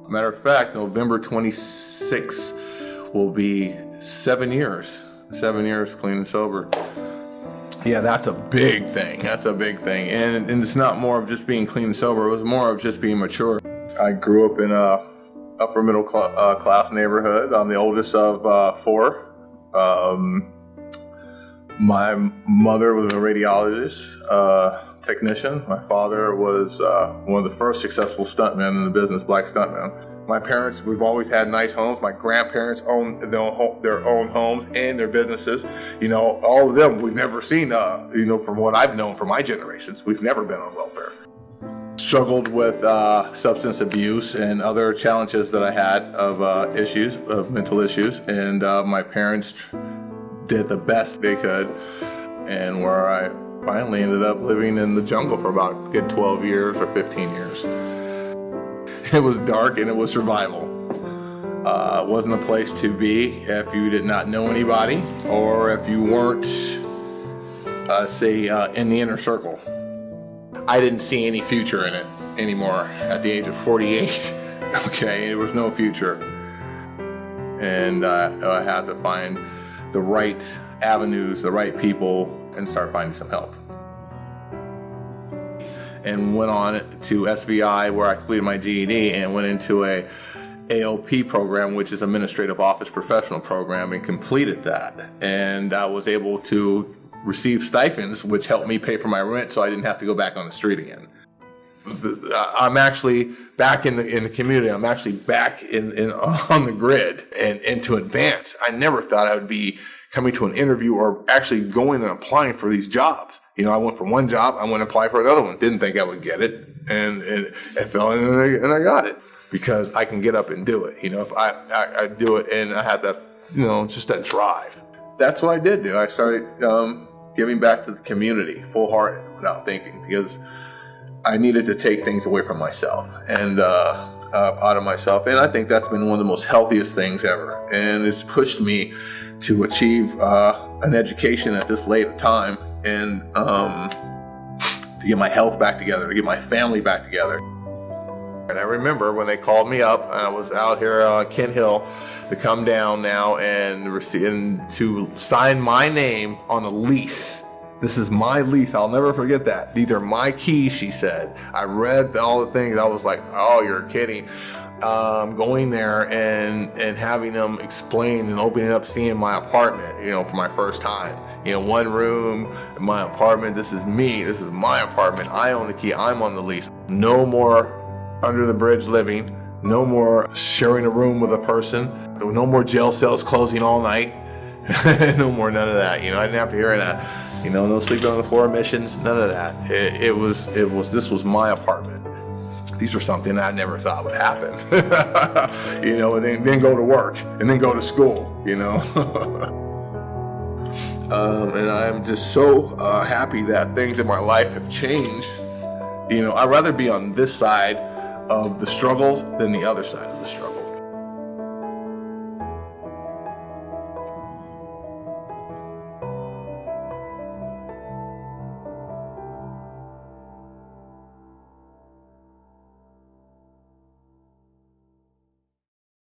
Matter of fact, November 26th will be 7 years. 7 years clean and sober. Yeah, that's a big thing. That's a big thing. And it's not more of just being clean and sober. It was more of just being mature. I grew up in a upper middle class neighborhood. I'm the oldest of four. My mother was a radiologist, technician. My father was one of the first successful stuntmen in the business, black stuntman. My parents, we've always had nice homes. My grandparents own their own homes and their businesses. You know, all of them, we've never seen, from what I've known from my generations, we've never been on welfare. Struggled with substance abuse and other challenges that I had of issues, of mental issues. And my parents did the best they could. And where I finally ended up living in the jungle for about a good 12 years or 15 years. It was dark and it was survival. It wasn't a place to be if you did not know anybody or if you weren't, in the inner circle. I didn't see any future in it anymore at the age of 48. Okay, there was no future. And I had to find the right avenues, the right people, and start finding some help. And went on to SVI where I completed my GED and went into a AOP program, which is Administrative Office Professional program, and completed that. And I was able to receive stipends, which helped me pay for my rent so I didn't have to go back on the street again. I'm actually back in the community. I'm actually back on the grid and to advance. I never thought I would be coming to an interview or actually going and applying for these jobs. You know, I went for one job, I went to apply for another one. Didn't think I would get it, and it fell in, and I got it because I can get up and do it. You know, if I do it, and I had that, just that drive. That's what I did do. I started giving back to the community, full-hearted, without thinking, because I needed to take things away from myself and out of myself, and I think that's been one of the most healthiest things ever, and it's pushed me to achieve an education at this late time and to get my health back together, to get my family back together. And I remember when they called me up, and I was out here on Kent Hill to come down now and to sign my name on a lease. This is my lease. I'll never forget that. These are my keys, she said. I read all the things. I was like, oh, you're kidding. Going there and having them explain and opening up, seeing my apartment, for my first time. One room in my apartment. This is me. This is my apartment. I own the key. I'm on the lease. No more under the bridge living. No more sharing a room with a person. No more jail cells closing all night. No more none of that. I didn't have to hear that. No sleeping on the floor missions. None of that. This was my apartment. These were something I never thought would happen. And then go to work and then go to school. And I'm just so happy that things in my life have changed. I'd rather be on this side of the struggles than the other side of the struggle.